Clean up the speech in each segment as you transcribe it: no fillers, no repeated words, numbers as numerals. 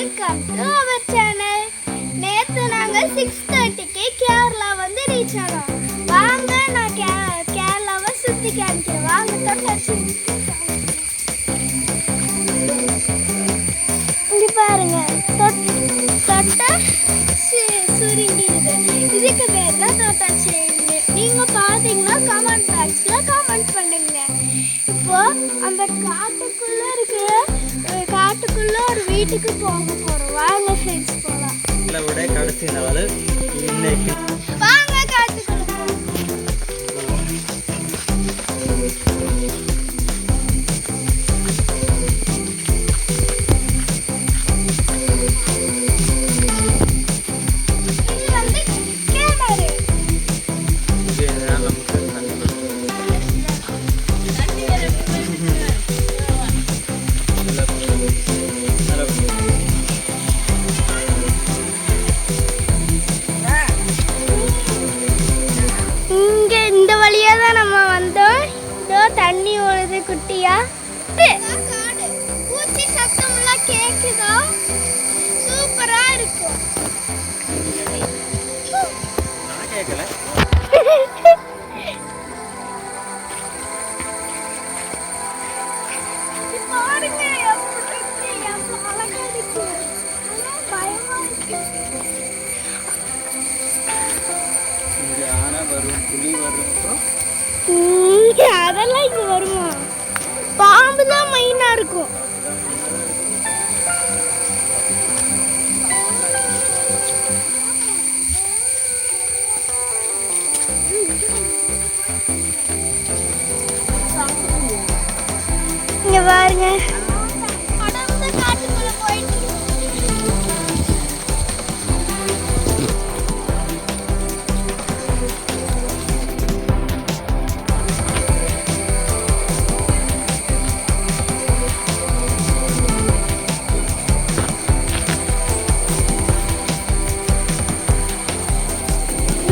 Welcome to our channel. நேற்று நாங்கள் 6:30க்கு கேரளா வந்து ரீச் ஆனோம். வாங்க நான் கேரளாவை சுற்றி காமிக்கிறேன். வாங்க தொட்டாச்சு. இங்கே பாருங்க, தொட்ட சுருங்கிடுது. இதுக்கு பேர் தான் தொட்டாச்சு. நீங்கள் பார்த்தீங்கன்னா கமெண்ட் பாக்ஸில் கமெண்ட் பண்ணுங்க. இப்போ அந்த காட்டுக்குள்ள ஒரு வீட்டுக்கு போக போறோம். வாங்க ஃப்ரெண்ட்ஸ் போலாம். கடைசி நாள் இன்னைக்கு. வாங்க காட்டுக்குள்ள போலாம். இது வந்து கேமரா. தண்ணி ஓடுது குட்டியா. பூச்சி சத்தம்லாம் கேக்குதா? சூப்பரா இருக்கும். பாருங்க எவ்வளவு அழகா இருக்கு. பயமா இருக்கு. புலி வரும், அதெல்லாம் இங்க வருமா? பாம்பு தான் மெயினா இருக்கும். இங்க பாருங்க, காட்டுக்குள்ள போயிட்டு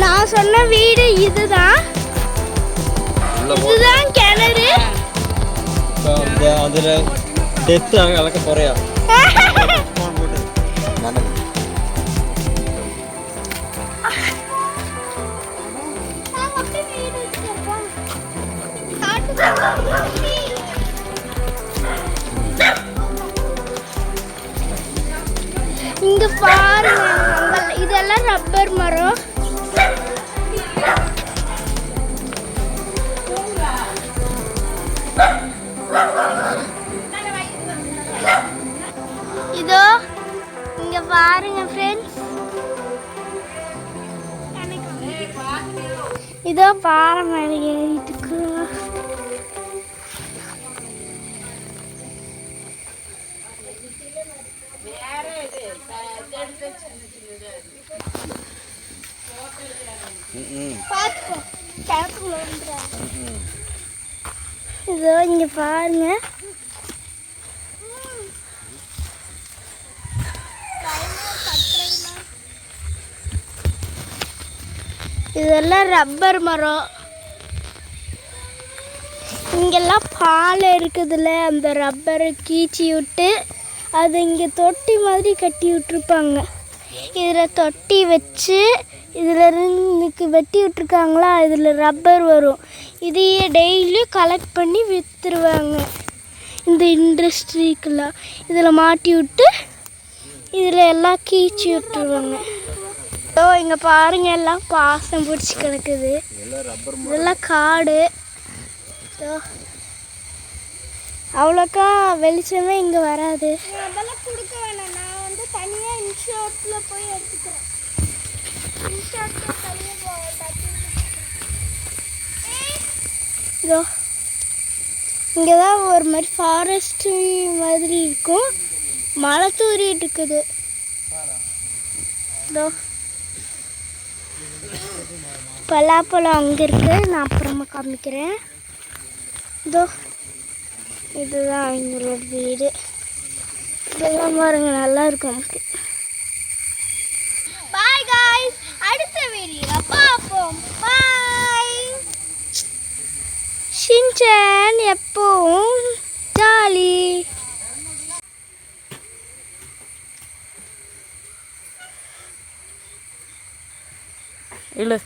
நான் சொன்ன வீடு இதுதான். இதுதான் கிணறு. அதுல டெத் அளக்க போறியா? இங்க பாருங்க, இதெல்லாம் ரப்பர் மரம். இதோ இங்க பாருங்க ஃப்ரெண்ட்ஸ், இதோ பாறை மேலே ஏறிட்டுக்கு. இதோ இங்க பாருங்க, இதெல்லாம் ரப்பர் மரம். இங்கெல்லாம் பால் இருக்குதுல்ல, அந்த ரப்பரை கீச்சி விட்டு அது இங்கே தொட்டி மாதிரி கட்டி விட்டுருப்பாங்க. இதில் தொட்டி வச்சு இதில் இருந்து வெட்டி விட்ருக்காங்களா, இதில் ரப்பர் வரும். இதையே டெய்லியும் கலெக்ட் பண்ணி விற்றுருவாங்க இந்த இண்டஸ்ட்ரிக்கெல்லாம். இதில் மாட்டி விட்டு இதில் எல்லாம் கீச்சி விட்டுருவாங்க. ஸோ இங்கே பாருங்க, எல்லாம் பாசம் பிடிச்சி கிடக்குது. இதெல்லாம் காடு. ஸோ அவ்வளோக்கா வெளிச்சமே இங்கே வராது. அதெல்லாம் கொடுக்க வேணாம், நான் வந்து தனியாக இன்ஷாட்டில் போய் எடுத்துக்கிறேன். இதோ இங்கே தான் ஒரு மாதிரி ஃபாரஸ்ட் மாதிரி இருக்கும். மழை தூரிட்டு இருக்குது. இதோ பலாப்பழம் அங்கே இருக்குது, நான் அப்புறமா காமிக்கிறேன். இதோ இதுதான் அவங்களோட வீடு. இதெல்லாம் பாருங்க, நல்லா இருக்கும் நமக்கு. பாய் காய்ஸ், அடுத்த வீடியோவில் பார்ப்போம். பாய். ஷின்சான் எப்பவும் ஜாலி. இழு.